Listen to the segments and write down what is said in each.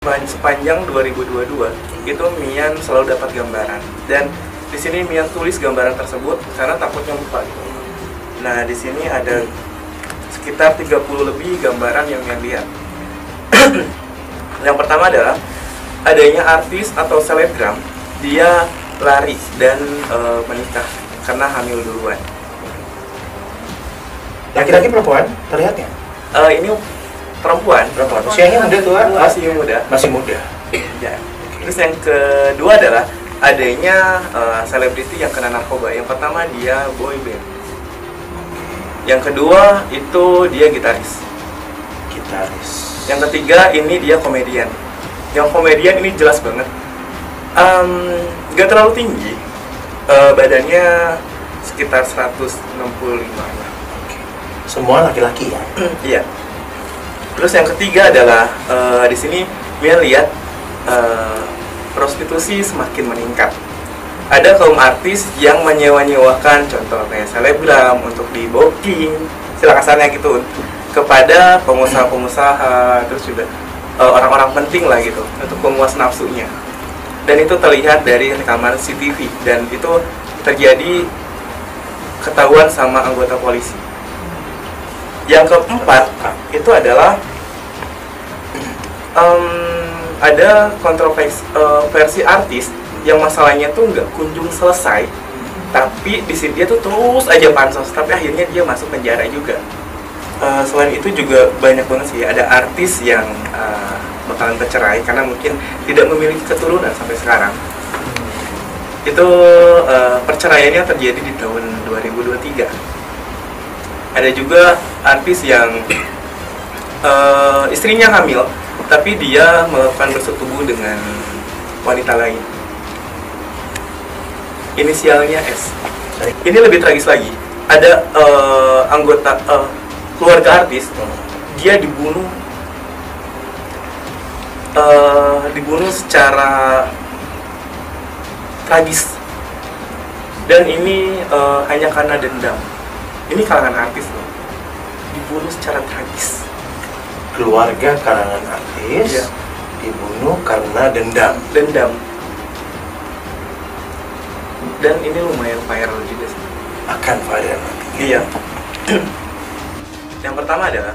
Sepanjang 2022 itu Mian selalu dapat gambaran, dan di sini Mian tulis gambaran tersebut karena takutnya lupa gitu. Nah, di sini ada sekitar 30 lebih gambaran yang Mian lihat. Yang pertama adalah adanya artis atau selebgram dia lari dan menikah karena hamil duluan. Laki-laki perempuan terlihatnya? Ini perempuan. Usianya muda tuh? Masih muda. Ya. Terus yang kedua adalah adanya selebriti yang kena narkoba. Yang pertama dia boy band. Yang kedua itu dia gitaris. Yang ketiga ini dia komedian. Yang komedian ini jelas banget. Gak terlalu tinggi. Badannya sekitar 165 lah. Semua laki-laki ya? Iya. Terus yang ketiga adalah di sini Mia lihat prostitusi semakin meningkat. Ada kaum artis yang menyewa-nyewakan, contoh kayak selebgram untuk di booking, sila kasarnya gitu, kepada pengusaha-pengusaha, terus juga orang-orang penting lah gitu, untuk memuas nafsunya. Dan itu terlihat dari rekaman CCTV, dan itu terjadi ketahuan sama anggota polisi. Yang keempat itu adalah ada kontroversi artis yang masalahnya tuh nggak kunjung selesai, tapi di sini dia tuh terus aja pansos, tapi akhirnya dia masuk penjara juga. Selain itu juga banyak banget sih, ada artis yang bakalan bercerai karena mungkin tidak memiliki keturunan sampai sekarang. Itu perceraiannya terjadi di tahun 2023. Ada juga artis yang istrinya hamil, tapi dia melakukan bersetubuh dengan wanita lain. Inisialnya S. Ini lebih tragis lagi. Ada anggota keluarga artis, dia dibunuh secara tragis. Dan ini hanya karena dendam. Ini kalangan artis loh, dibunuh secara tragis. Keluarga kalangan artis, iya, dibunuh karena dendam. Dan ini lumayan viral juga sih. Akan viral nanti. Iya. Yang pertama adalah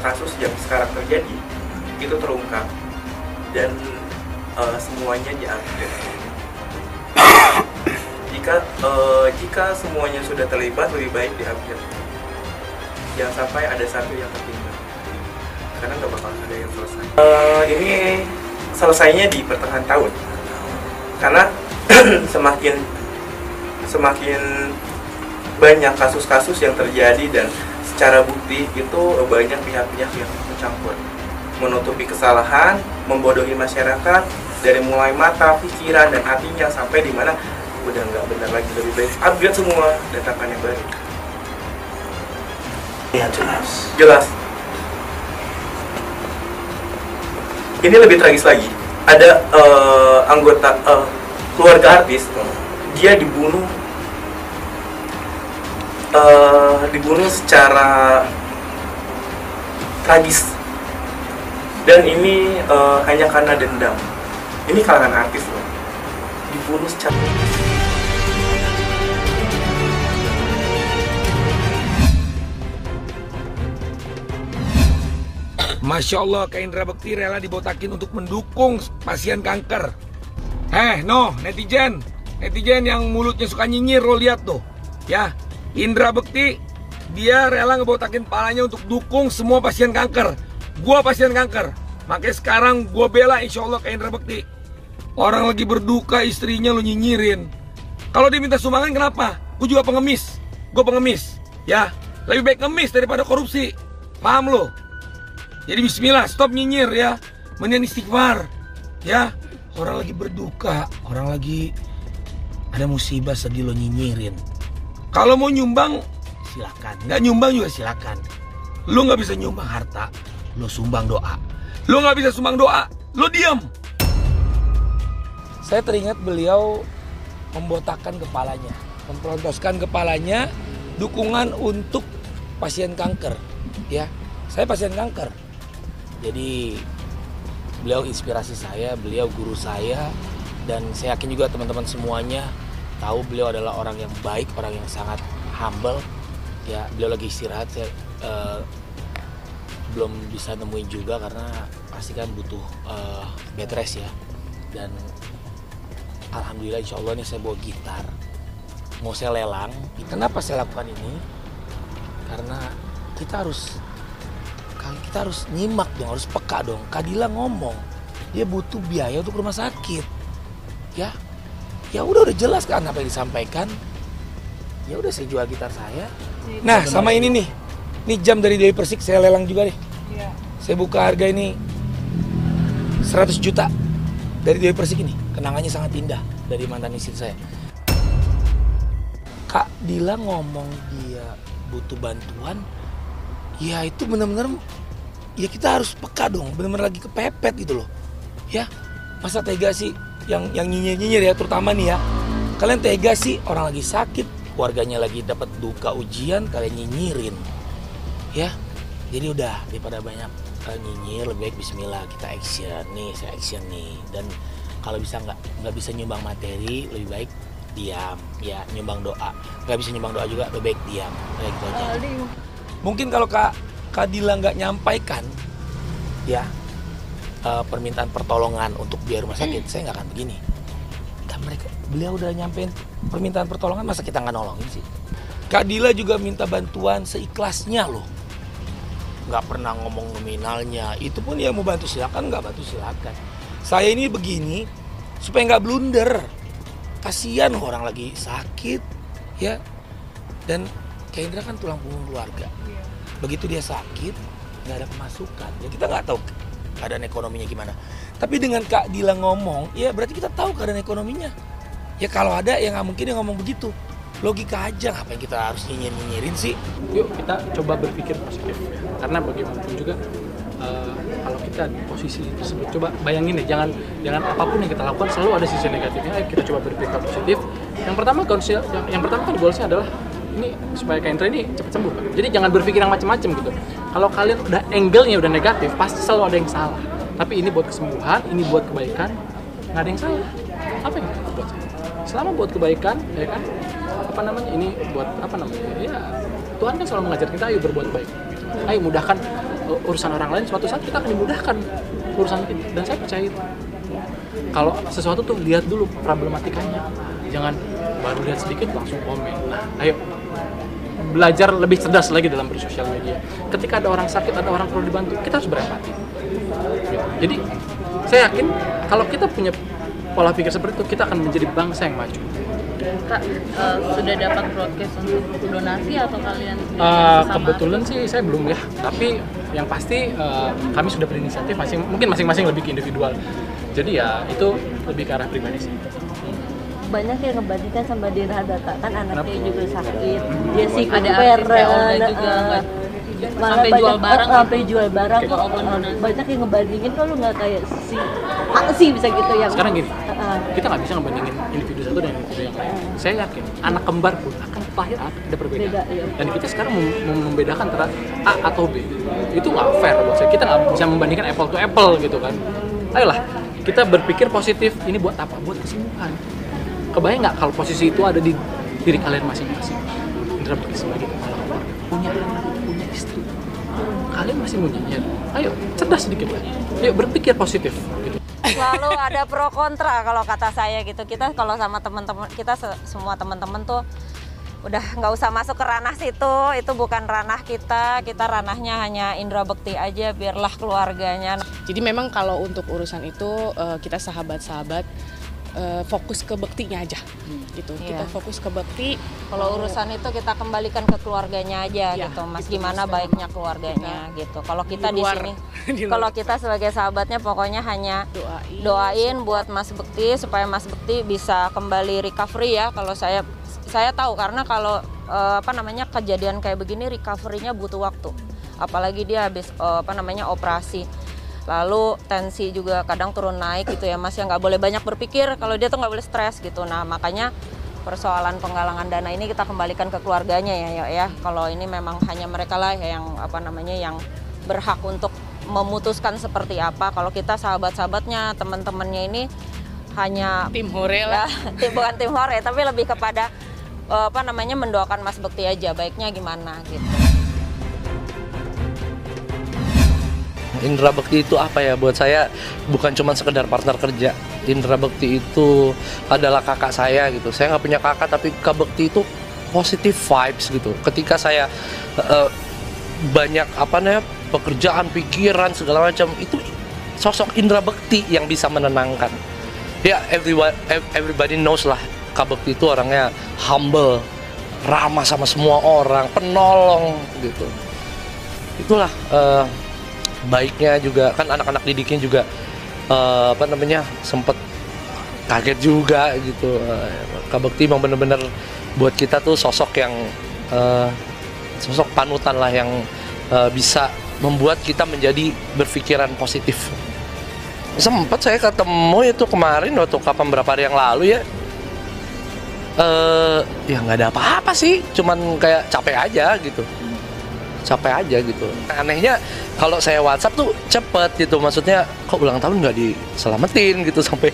kasus yang sekarang terjadi itu terungkap dan semuanya diupdate. Jika semuanya sudah terlibat, lebih baik diupdate. Jangan sampai ada satu yang tertinggal, karena nggak bakal ada yang selesai. Ini selesainya di pertengahan tahun, karena semakin banyak kasus-kasus yang terjadi dan secara bukti itu banyak pihak-pihak yang mencampur, menutupi kesalahan, membodohi masyarakat dari mulai mata, pikiran, dan hatinya sampai di mana udah nggak benar lagi. Lebih baik upgrade semua, datakan yang baru. Ya, jelas. Ini lebih tragis lagi. Ada anggota keluarga artis, dia dibunuh secara tragis. Dan ini hanya karena dendam. Ini kalangan artis loh, dibunuh secara. Masya Allah, Kak Indra Bekti rela dibotakin untuk mendukung pasien kanker. Netizen yang mulutnya suka nyinyir, lo lihat tuh, ya. Indra Bekti, dia rela ngebotakin palanya untuk dukung semua pasien kanker. Gua pasien kanker, makanya sekarang gua bela insya Allah Kak Indra Bekti. Orang lagi berduka, istrinya lo nyinyirin. Kalau dia minta sumbangan kenapa? Gua juga pengemis, ya. Lebih baik ngemis daripada korupsi, paham lo? Jadi bismillah, stop nyinyir ya. Mendingan istighfar ya. Orang lagi berduka, orang lagi ada musibah, sedih, lo nyinyirin. Kalau mau nyumbang silakan, nggak nyumbang juga silakan. Lo nggak bisa nyumbang harta, lo sumbang doa. Lo nggak bisa sumbang doa, lo diam. Saya teringat beliau membotakkan kepalanya, memprontoskan kepalanya, dukungan untuk pasien kanker ya. Saya pasien kanker. Jadi beliau inspirasi saya, beliau guru saya, dan saya yakin juga teman-teman semuanya tahu beliau adalah orang yang baik, orang yang sangat humble. Ya, beliau lagi istirahat, saya belum bisa nemuin juga karena pasti kan butuh bed rest ya. Dan alhamdulillah insya Allah nih saya bawa gitar, mau saya lelang. Kenapa saya lakukan ini? Karena kita harus nyimak dong, harus peka dong. Kak Dila ngomong, dia butuh biaya untuk rumah sakit. Ya udah jelas kan apa yang disampaikan. Ya udah saya jual gitar saya. Nah, sama ini nih. Ini jam dari Dewi Persik saya lelang juga nih. Iya. Saya buka harga ini 100 juta dari Dewi Persik ini. Kenangannya sangat indah dari mantan istri saya. Kak Dila ngomong dia butuh bantuan. Ya itu benar-benar, ya kita harus peka dong, benar-benar lagi kepepet gitu loh. Ya, masa tega sih yang nyinyir-nyinyir ya, terutama nih ya. Kalian tega sih, orang lagi sakit, keluarganya lagi dapat duka ujian, kalian nyinyirin. Ya, jadi udah daripada banyak nyinyir, lebih baik bismillah, kita action nih, saya action nih. Dan kalau bisa nggak bisa nyumbang materi, lebih baik diam. Ya, nyumbang doa, nggak bisa nyumbang doa juga, lebih baik diam. Kayak gitu aja. Mungkin kalau Kak Dila nggak nyampaikan ya permintaan pertolongan untuk biaya rumah sakit, saya nggak akan begini. Dan beliau udah nyampein permintaan pertolongan, masa kita nggak nolongin sih? Kak Dila juga minta bantuan seikhlasnya loh, nggak pernah ngomong nominalnya. Itu pun ya mau bantu silakan, nggak bantu silakan. Saya ini begini supaya nggak blunder. Kasihan orang lagi sakit ya, dan Kak Indra kan tulang punggung keluarga. Begitu dia sakit, nggak ada pemasukan. Ya kita nggak tahu keadaan ekonominya gimana. Tapi dengan Kak Dila ngomong, ya berarti kita tahu keadaan ekonominya. Ya kalau ada, ya nggak mungkin dia ngomong begitu. Logika aja, apa yang kita harus nyinyirin sih? Yuk kita coba berpikir positif. Karena bagaimanapun juga, kalau kita di posisi tersebut, coba bayangin deh, jangan apapun yang kita lakukan selalu ada sisi negatifnya. Ayo kita coba berpikir positif. Yang pertama kan goalsnya adalah ini supaya Kak Indra ini cepat sembuh. Jadi jangan berpikir yang macam-macam gitu. Kalau kalian udah angle-nya udah negatif, pasti selalu ada yang salah. Tapi ini buat kesembuhan, ini buat kebaikan, nggak ada yang salah. Apa yang buat saya? Selama buat kebaikan, ya kan? Ini buat Ya Tuhan kan selalu mengajar kita, ayo berbuat baik. Ayo mudahkan urusan orang lain. Suatu saat kita akan dimudahkan urusan kita. Dan saya percaya itu. Kalau sesuatu tuh lihat dulu problematikanya. Jangan baru lihat sedikit langsung komen. Nah, ayo belajar lebih cerdas lagi dalam bersosial media. Ketika ada orang sakit, ada orang perlu dibantu, kita harus berempati. Gitu. Jadi saya yakin kalau kita punya pola pikir seperti itu, kita akan menjadi bangsa yang maju. Kak, sudah dapat broadcast untuk donasi atau kalian? Kebetulan sih saya belum ya, tapi yang pasti kami sudah berinisiatif, mungkin masing-masing lebih ke individual. Jadi ya itu lebih ke arah pribadi sih. Banyak yang ngebandingkan sama Dira Data, kan anaknya juga sakit, dia sih ada artis juga sampai jual barang, banyak yang ngebandingin, kalau nggak kayak si bisa gitu yang sekarang gini, kita nggak bisa ngebandingin individu satu dan individu yang lain. Saya yakin anak kembar pun akan lahir ada perbedaan. Iya. Dan kita sekarang membedakan antara A atau B, itu nggak fair buat saya. Kita nggak bisa membandingkan apple to apple gitu kan. Ayolah kita berpikir positif. Ini buat apa? Buat kesembuhan. Kebayang nggak kalau posisi itu ada di diri kalian masing-masing? Indra Bekti sebagai kepala keluarga, punya anak, punya istri, kalian masih mau nyinyir? Ayo cerdas sedikit lah. Ayo berpikir positif. Gitu. Selalu ada pro kontra kalau kata saya gitu. Kita kalau sama teman-teman kita semua teman-teman tuh udah nggak usah masuk ke ranah situ. Itu bukan ranah kita. Kita ranahnya hanya Indra Bekti aja. Biarlah keluarganya. Jadi memang kalau untuk urusan itu kita sahabat-sahabat fokus ke bektinya aja gitu. Iya. Kita fokus ke bekti. Kalau urusan itu kita kembalikan ke keluarganya aja Ya, gitu, Mas. gitu, Gimana Mas. baiknya keluarganya gitu. Kalau kita di luar- sini, di luar. kalau kita sebagai sahabatnya pokoknya hanya doain buat Mas Bekti supaya Mas Bekti bisa kembali recovery ya. Kalau saya tahu karena kalau kejadian kayak begini recovery-nya butuh waktu. Apalagi dia habis operasi. Lalu tensi juga kadang turun naik gitu ya Mas, ya nggak boleh banyak berpikir, kalau dia tuh nggak boleh stres gitu. Nah makanya persoalan penggalangan dana ini kita kembalikan ke keluarganya ya. Kalau ini memang hanya mereka lah yang yang berhak untuk memutuskan seperti apa. Kalau kita sahabat-sahabatnya, teman-temannya ini hanya Tim hore lah. bukan tim hore, tapi lebih kepada mendoakan Mas Bekti aja, baiknya gimana gitu. Indra Bekti itu apa ya, buat saya bukan cuma sekedar partner kerja. Indra Bekti itu adalah kakak saya gitu. Saya nggak punya kakak, tapi Kak Bekti itu positive vibes gitu. Ketika saya banyak pekerjaan, pikiran segala macam, itu sosok Indra Bekti yang bisa menenangkan. Ya, everybody knows lah, Kak Bekti itu orangnya humble, ramah sama semua orang, penolong gitu. Itulah baiknya juga kan, anak-anak didiknya juga sempet kaget juga gitu. Kak Bekti emang bener-bener buat kita tuh sosok yang sosok panutan lah, yang bisa membuat kita menjadi berpikiran positif. Sempet saya ketemu itu kemarin waktu berapa hari yang lalu ya. Ya nggak ada apa-apa sih, cuman kayak capek aja gitu. Anehnya kalau saya WhatsApp tuh cepet gitu, maksudnya kok ulang tahun nggak diselamatin gitu sampai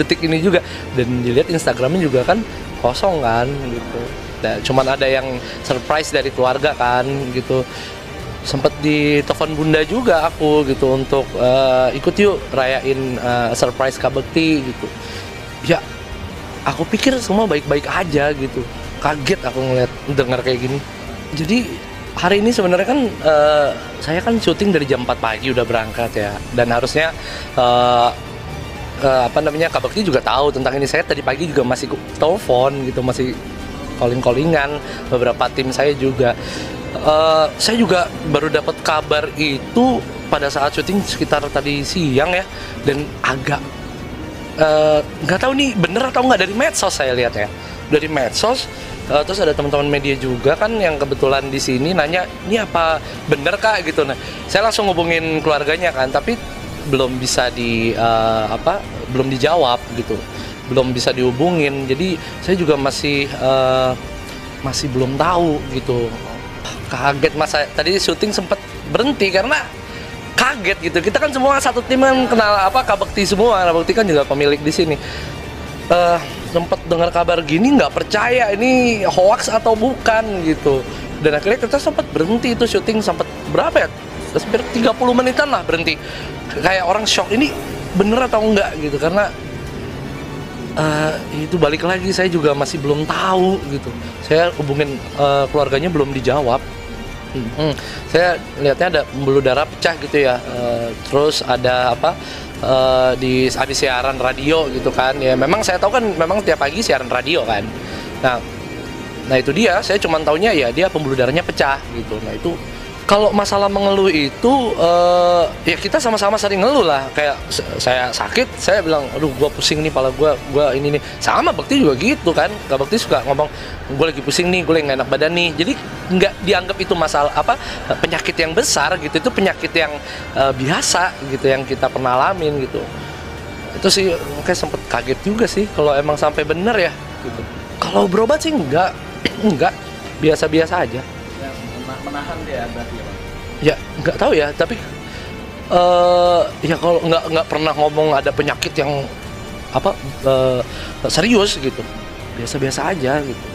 detik ini juga. Dan dilihat Instagramnya juga kan kosong kan gitu. Nah, cuman ada yang surprise dari keluarga kan gitu. Sempet ditelepon bunda juga aku gitu untuk ikut yuk rayain surprise Kak Bekti gitu. Ya aku pikir semua baik-baik aja gitu. Kaget aku dengar kayak gini. Jadi hari ini sebenarnya kan saya kan syuting dari jam 4 pagi udah berangkat ya, dan harusnya Kak Bekti juga tahu tentang ini. Saya tadi pagi juga masih telepon gitu, masih calling-callingan beberapa tim saya juga. Saya juga baru dapat kabar itu pada saat syuting sekitar tadi siang ya, dan agak nggak tahu nih bener atau nggak, dari medsos saya lihat ya, dari medsos. Terus ada teman-teman media juga kan yang kebetulan di sini nanya, ini apa bener Kak gitu. Nah, saya langsung hubungin keluarganya kan, tapi belum bisa belum dijawab gitu, belum bisa dihubungin. Jadi saya juga masih belum tahu gitu. Kaget Mas, tadi syuting sempat berhenti karena kaget gitu. Kita kan semua satu tim kan kenal Kak Bekti semua. Kak Bekti kan juga pemilik di sini. Sempat dengar kabar gini nggak percaya ini hoax atau bukan gitu. Dan akhirnya kita sempat berhenti itu syuting, sempat berapa ya? Hampir 30 menitan lah berhenti. Kayak orang shock, ini bener atau enggak gitu, karena itu balik lagi saya juga masih belum tahu gitu. Saya hubungin keluarganya belum dijawab. Saya lihatnya ada pembuluh darah pecah gitu ya. Terus ada habis siaran radio gitu kan. Ya memang saya tahu kan, memang tiap pagi siaran radio kan. Nah itu dia, saya cuma taunya ya dia pembuluh darahnya pecah gitu. Nah itu kalau masalah mengeluh itu ya kita sama-sama sering ngeluh lah. Kayak saya sakit, saya bilang aduh gua pusing nih, pala gua ini nih. Sama Bekti juga gitu kan. Kak Bekti suka ngomong gue lagi pusing nih, gue lagi nggak enak badan nih. Jadi nggak dianggap itu masalah penyakit yang besar gitu. Itu penyakit yang biasa gitu, yang kita pernah alamin gitu. Itu sih kayak sempet kaget juga sih kalau emang sampai bener ya gitu. Kalau berobat sih enggak biasa-biasa aja. Menahan dia berarti ya Pak? Ya nggak tahu ya, tapi ya kalau nggak pernah ngomong ada penyakit yang serius gitu, biasa-biasa aja gitu.